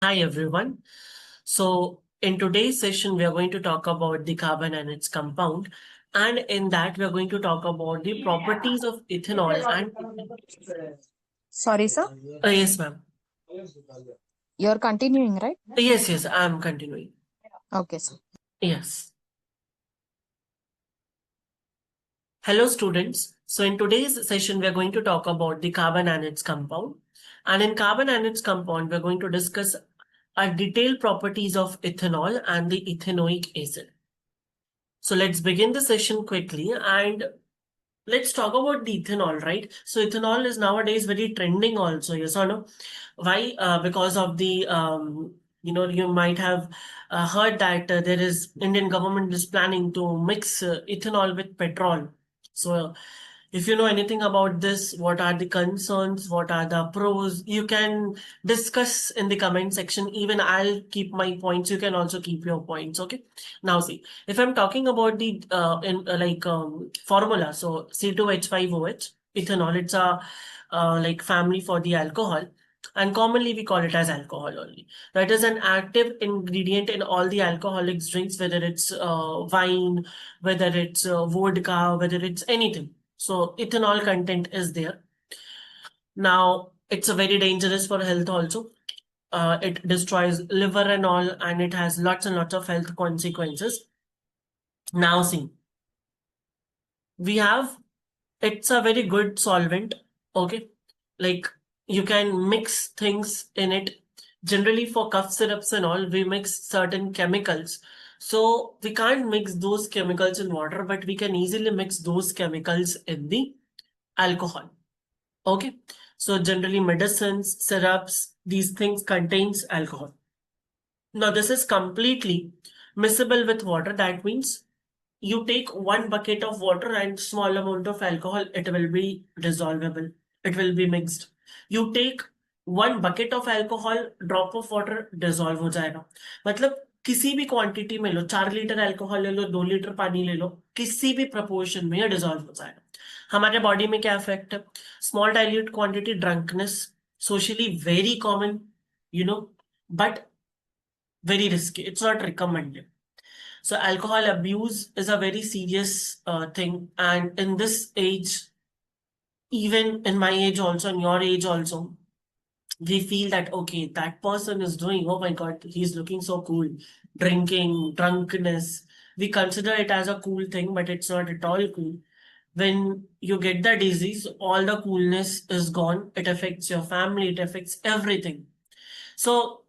Hi everyone. So in today's session, we are going to talk about the carbon and its compound. And in that, we are going to talk about the properties of ethanol and Sorry, sir. yes, ma'am. You're continuing, right? Yes, I'm continuing. Okay, sir. Yes. Hello, students. So in today's session, we are going to talk about the carbon and its compound. And in carbon and its compound, we're going to discuss detailed properties of ethanol and the ethanoic acid. So let's begin the session quickly and let's talk about the ethanol, right? So ethanol is nowadays very trending also, yes or no? Why? Because of the, you might have heard that there is Indian government is planning to mix ethanol with petrol. So if you know anything about this, what are the concerns, what are the pros, you can discuss in the comment section. Even I'll keep my points. You can also keep your points. Okay. Now see, if I'm talking about the formula, so C2H5OH, ethanol, it's a like family for the alcohol. And commonly we call it as alcohol only. That is an active ingredient in all the alcoholic drinks, whether it's wine, whether it's vodka, whether it's anything. So ethanol content is there. Now it's a very dangerous for health also. It destroys liver and all, and it has lots and lots of health consequences. Now see, we have, it's a very good solvent. Okay, like you can mix things in it. Generally for cough syrups and all, we mix certain chemicals. So we can't mix those chemicals in water, but we can easily mix those chemicals in the alcohol. Okay, so generally medicines, syrups, these things contains alcohol. Now this is completely miscible with water. That means you take one bucket of water and small amount of alcohol, it will be dissolvable. It will be mixed. You take one bucket of alcohol, drop of water, dissolve हो जाएगा. मतलब किसी भी quantity में लो, 4 litre alcohol ले लो, 2 litre पानी ले लो, किसी भी प्रपोर्शन में ये डिजॉल्व हो जाएगा. हमारे बॉडी में क्या इफेक्ट है? Small dilute quantity, drunkenness, socially very common, you know, but very risky. It's not recommended. So alcohol abuse is a very serious thing. And in this age, even in my age also, in your age also, we feel that, okay, that person is doing, oh my God, he's looking so cool. Drinking, drunkenness. We consider it as a cool thing, but it's not at all cool. When you get the disease, all the coolness is gone. It affects your family, it affects everything. So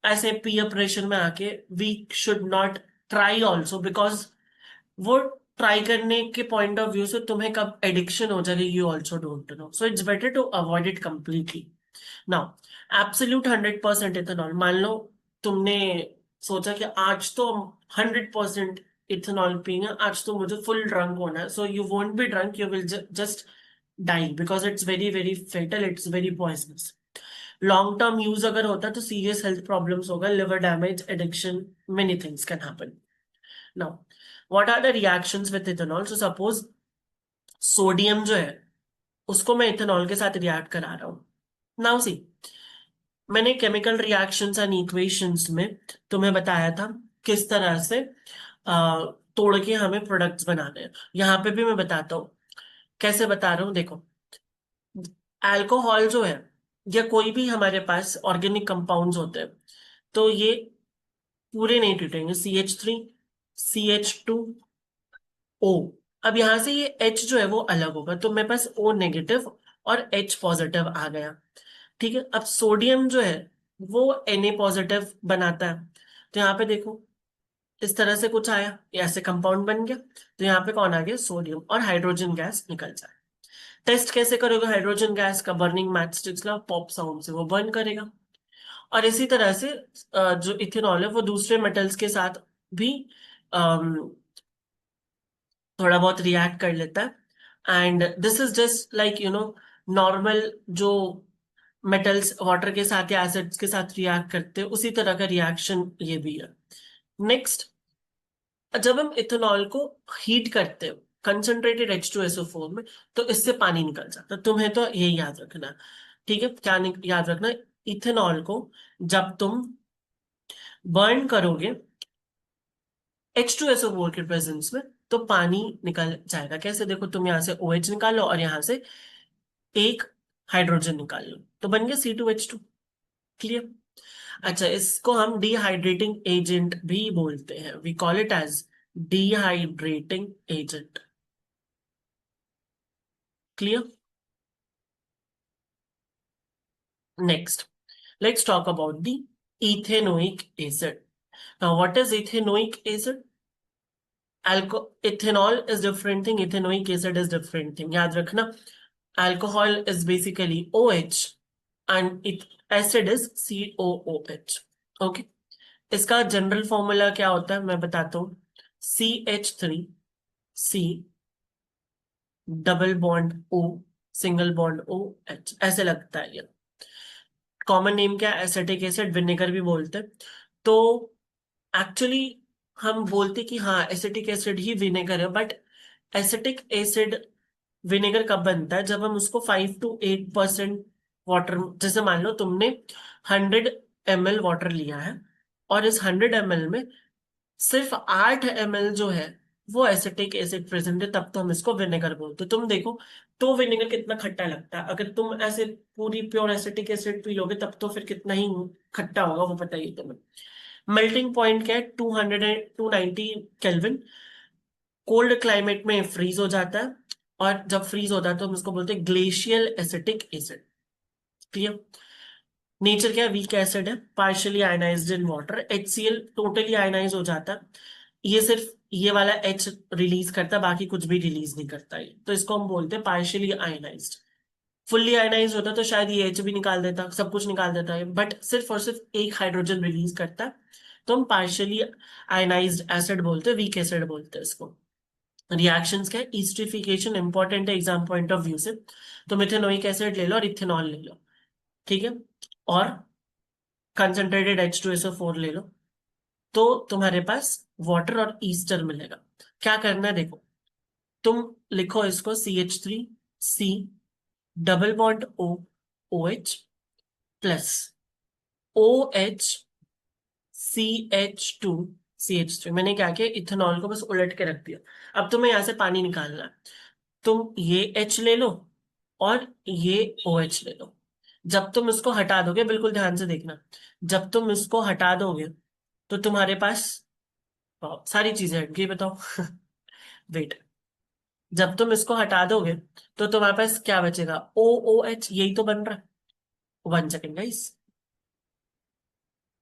ऐसे peer pressure में आके we should not try also, because वो try करने के point of view से तुम्हें कब addiction हो जाएगी you also don't know. So it's better to avoid it completely. Now absolute 100% ethanol, मान लो तुमने सोचा कि आज तो 100% इथेनॉल पीएंगे, आज तो मुझे फुल ड्रंक होना है. So you won't be drunk, you will just die, because it's very very fatal, it's very poisonous. Long term use अगर होता तो सीरियस हेल्थ प्रॉब्लम्स होगा, liver damage, addiction, many things can happen. Now what are the reactions with ethanol? So suppose sodium जो है उसको मैं ethanol के साथ रिएक्ट करा रहा हूं. नाउ सी, मैंने केमिकल रिएक्शंस एंड इक्वेशंस में तुम्हें बताया था किस तरह से तोड़ के हमें प्रोडक्ट्स बनाने हैं. यहाँ पे भी मैं बताता हूँ. कैसे बता रहा हूँ, देखो. अल्कोहल जो है या कोई भी हमारे पास ऑर्गेनिक कंपाउंड्स होते हैं, तो ये पूरे नहीं टूटेंगे. CH3, CH2O. अब यहां से ये H जो है वो अलग होगा, तो मेरे पास O नेगेटिव और H पॉजिटिव आ गया. ठीक है. अब सोडियम जो है वो Na पॉजिटिव बनाता है. तो यहाँ पे देखो, इस तरह से कुछ आया, ऐसे कंपाउंड बन गया. तो यहाँ पे कौन आ गया? सोडियम. और हाइड्रोजन गैस निकल जाए. टेस्ट कैसे करोगे हाइड्रोजन गैस का? बर्निंग मैचस्टिक्स ला, पॉप साउंड से वो बर्न करेगा. और इसी तरह से जो इथेनॉल है वो दूसरे मेटल्स के साथ भी थोड़ा बहुत रिएक्ट कर लेता है. And this is just like normal जो मेटल्स वाटर के साथ या एसिड्स के साथ रिएक्ट करते हैं, उसी तरह का रिएक्शन ये भी है. नेक्स्ट, जब हम इथेनॉल को हीट करते हैं कंसंट्रेटेड H2SO4 में, तो इससे पानी निकल जाता है. तुम्हें तो यही याद रखना है. ठीक है. क्या याद रखना है? इथेनॉल को जब तुम बर्न करोगे H2SO4 के प्रेजेंस में, तो पानी निकल जाएगा। कैसे? देखो, तुम यहाँ से OH निकालो और यहाँ से एक हाइड्रोजन निकाल लो, तो बन गया C2H2। क्लियर? अच्छा, इसको हम डिहाइड्रेटिंग एजेंट भी बोलते हैं। We call it as dehydrating agent. Clear? Next, let's talk about the ethanoic acid. Now, what is ethanoic acid? Ethanol is different thing, ethanoic acid is different thing. याद रखना, alcohol is basically OH and acid is COOH. Okay. इसका general formula क्या होता है मैं बताता हूँ। CH3C double bond O single bond OH, ऐसे लगता है ये। कॉमन नेम क्या है? एसिटिक एसिड, विनेगर भी बोलते हैं। तो एक्चुअली हम बोलते कि हाँ एसिटिक एसिड ही विनेगर है, बट एसिटिक एसिड विनेगर कब बनता है? जब हम उसको 5 to 8% वाटर, जैसे मान लो तुमने 100 ml वाटर लिया है और इस 100 ml में सिर्फ 8 ml जो है वो एसिटिक एसिड प्रेजेंट है, तब तो हम इसको विनेगर बोलते। तुम देखो तो विनेगर कितना खट्टा लगता है। अगर तुम ऐसे पूरी प्योर एसिटिक एसिड पी लोगे तब तो फिर कितना ही खट्टा होगा, वो बताइए तुम्हें। मेल्टिंग पॉइंट क्या है? 290 केल्विन। कोल्ड क्लाइमेट में फ्रीज हो जाता है, और जब फ्रीज होता है तो हम इसको बोलते हैं glacial acetic acid. Clear? Nature क्या है? वीक एसिड है, partially ionised in water. HCl totally ionise हो जाता है, ये सिर्फ ये वाला H रिलीज करता है, बाकी कुछ भी रिलीज नहीं करता है, तो इसको हम बोलते हैं पार्शियली आयनाइज्ड। फुल्ली आयनाइज होता तो शायद ये H भी निकाल देता, सब कुछ निकाल देता है, बट सिर्फ और सिर्फ एक हाइड्रोजन रिलीज करता है, तो हम पार्शियली आयनाइज्ड एसिड बोलते हैं, वीक एसिड बोलते हैं इसको। रिएक्शंस क्या है? ईस्ट्रिफिकेशन इंपॉर्टेंट है एग्जाम पॉइंट ऑफ व्यू से, तो मिथेनोइक एसिड ले लो और इथेनॉल ले लो, ठीक है, और कंसंट्रेटेड H2SO4 ले लो, तो तुम्हारे पास वाटर और ईस्टर मिलेगा। क्या करना है देखो, तुम लिखो इसको CH3C double bond OH plus OH CH2CH3। मैंने क्या किया, इथेनॉल को बस उलट के रख दिया। अब तुम्हें यहां से पानी निकालना है, तुम ये H ले लो और ये OH ले लो। जब तुम इसको हटा दोगे, बिल्कुल ध्यान से देखना, जब तुम इसको हटा दोगे तो तुम्हारे पास सारी चीजें हट गई। बताओ वेट, जब तुम इसको हटा दोगे तो तुम्हारे पास क्या बचेगा? OOH, यही तो बन रहा है। 1 सेकेंड गाइस,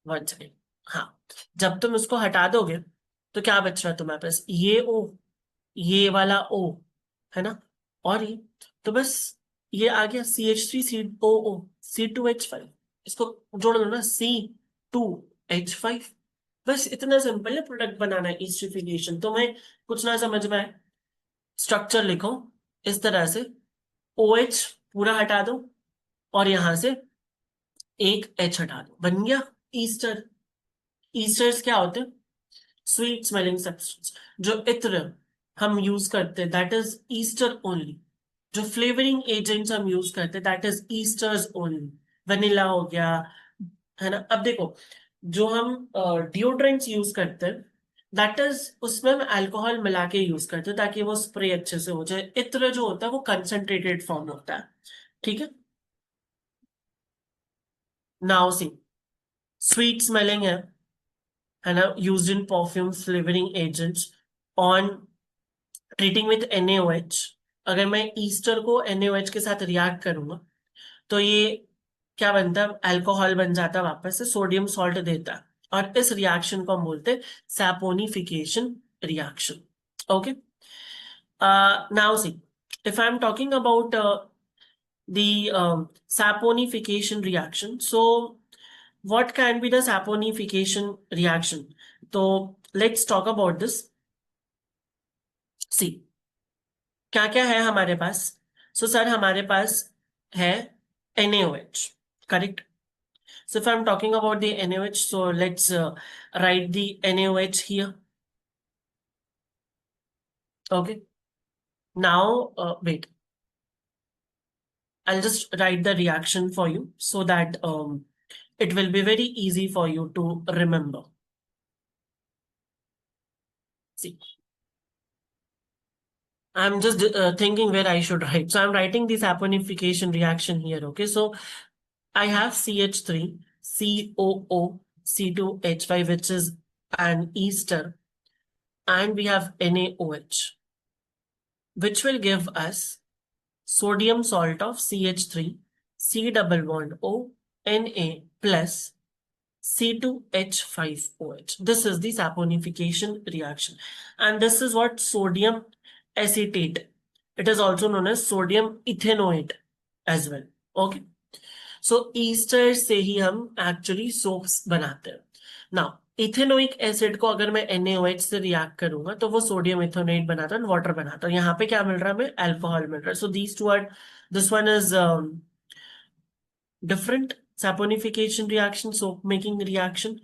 1 सेकेंड। हाँ, जब तुम इसको हटा दोगे तो क्या बच रहा है तुम्हारे पास? ये O, ये वाला O, है ना, और ये, तो बस ये आ गया CH3COO C2H5। इसको जोड़ दो ना, C2H5। बस इतना सिंपल है प्रोडक्ट बनाना है, ईस्ट्रिफिकेशन। तुम्हें कुछ ना समझ में आए, स्ट्रक्चर लिखो इस तरह से, OH पूरा हटा दो और यहां से एक H हटा दो, बन गया ईस्टर। ईस्टर्स क्या होते हैं? Sweet smelling substance. जो इत्र हम यूज करते हैं दैट इज ईस्टर ओनली। जो फ्लेवरिंग एजेंट्स हम यूज करते हैं that is esters only. Vanilla हो गया, है ना। अब देखो, जो हम डिओड्रेंट्स यूज करते हैं दैट इज, उसमें हम अल्कोहल मिला के यूज करते हैं ताकि वो स्प्रे अच्छे से हो जाए। इत्र जो होता है वो कंसंट्रेटेड फॉर्म होता है, ठीक है। नाउ सी, स्वीट स्मेलिंग है ना, used in perfumes, flavouring agents, on treating with NaOH। अगर मैं ईस्टर को NaOH के साथ रिएक्ट करूंगा तो ये क्या बनता है? अल्कोहल बन जाता है, वापस से सोडियम सॉल्ट देता है, और इस रिएक्शन को हम बोलते हैं saponification reaction. Okay, now see, if I'm talking about the saponification reaction, so what can be the saponification reaction? So let's talk about this. See, क्या क्या है हमारे पास? सो सर हमारे पास है NaOH, correct? So if I'm talking about the NaOH, so let's write the NaOH here. Okay. Now, wait. I'll just write the reaction for you so that it will be very easy for you to remember. See, I'm just thinking where I should write. So I'm writing this saponification reaction here. Okay, so I have CH3, COO, C2H5, which is an ester, and we have NaOH, which will give us sodium salt of CH3, C double bond O, Na plus C2H5OH. This is the saponification reaction. And this is what sodium acetate. It is also known as sodium ethanoate as well. Okay. So Easter से ही हम actually soaps बनाते हैं. Now ethanoic acid को अगर मैं NaOH से react करूंगा तो वो सोडियम इथेनोएट बनाता है, वाटर बनाता है. यहाँ पे क्या मिल रहा है हमें? अल्कोहल मिल रहा है. So these two are, this one is different saponification reaction, soap making reaction,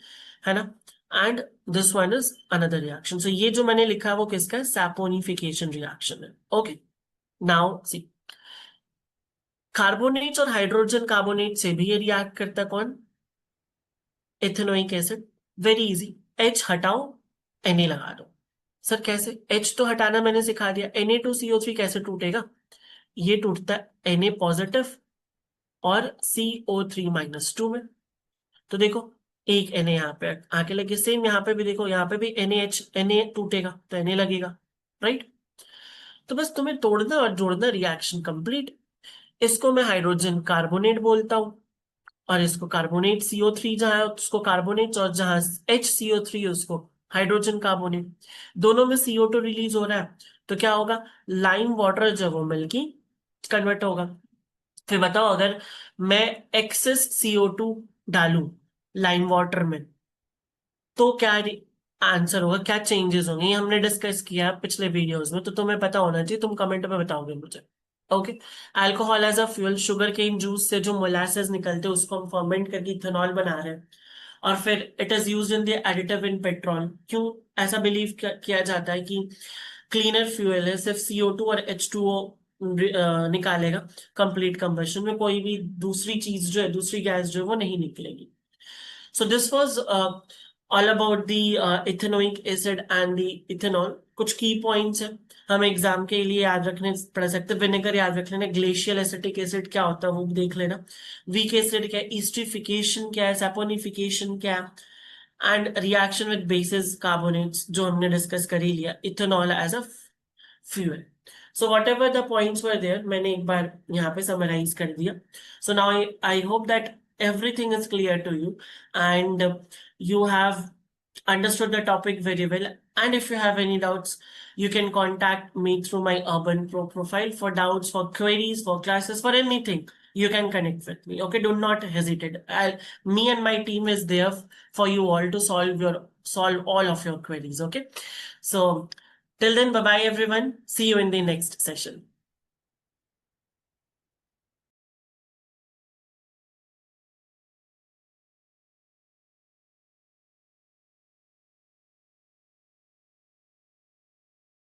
है ना? And this one is another reaction. So ये जो मैंने लिखा है वो किसका है? Saponification reaction है. Okay. Now see, कार्बोनेट्स और हाइड्रोजन कार्बोनेट से भी ये रिएक्ट करता है कौन? Ethanoic acid. Very easy. H हटाओ, Na लगा दो. सर कैसे? H तो हटाना मैंने सिखा दिया. Na2CO3 कैसे टूटेगा? ये टूटता है Na पॉजिटिव और CO3-2 में. तो देखो एक Na यहाँ पे आके लगे. सेम यहाँ पे भी देखो, यहाँ पे भी Na टूटेगा तो Na लगेगा. राइट? तो बस तुम्हें तोड़ना और जोड़ना, रिएक्शन कंप्लीट. इसको मैं हाइड्रोजन कार्बोनेट बोलता हूं और इसको कार्बोनेट CO3 जहां है उसको कार्बोनेट, और जहां HCO3 उसको हाइड्रोजन कार्बोनेट. दोनों में CO2 रिलीज हो रहा है तो क्या होगा? लाइम वाटर जो वो मिल्की कन्वर्ट होगा. फिर बताओ अगर मैं एक्सेस CO2 डालूं लाइम वाटर में तो क्या आंसर होगा? क्या चेंजेस होंगे? ये हमने डिस्कस किया पिछले वीडियोस में, तो तुम्हें पता होना चाहिए. तुम कमेंट में बताओगे मुझे. Okay. Alcohol as a fuel, sugar cane juice से जो मोलासेस निकलते हैं उसको हम फर्मेंट करके इथेनॉल बना रहे हैं और फिर it is used in the additive in petrol. क्यों ऐसा बिलीव किया जाता है कि क्लीनर फ्यूल है, सिर्फ CO2 और H2O निकालेगा. कंप्लीट कंबशन में कोई भी दूसरी चीज जो है, दूसरी गैस जो है वो नहीं निकलेगी. So this was all about the ethanoic acid and the ethanol. कुछ की पॉइंट्स है हम एग्जाम के लिए याद रखने पड़ सकते. विनेगर याद रख लेना. ग्लेशियल एसिटिक एसिड क्या होता है वो देख लेना. वीक एसिड क्या है, ईस्ट्रिफिकेशन क्या है, सैपोनिफिकेशन क्या है, and reaction with bases carbonates जो हमने डिस्कस कर ही लिया. Ethanol as a fuel. So whatever the points were there, मैंने एक बार यहाँ पे summarize कर दिया. So now I hope that everything is clear to you and you have understood the topic very well. And if you have any doubts, you can contact me through my Urban Pro profile for doubts, for queries, for classes, for anything. You can connect with me. Okay, do not hesitate. Me and my team is there for you all to solve all of your queries. Okay, so till then, bye bye everyone. See you in the next session.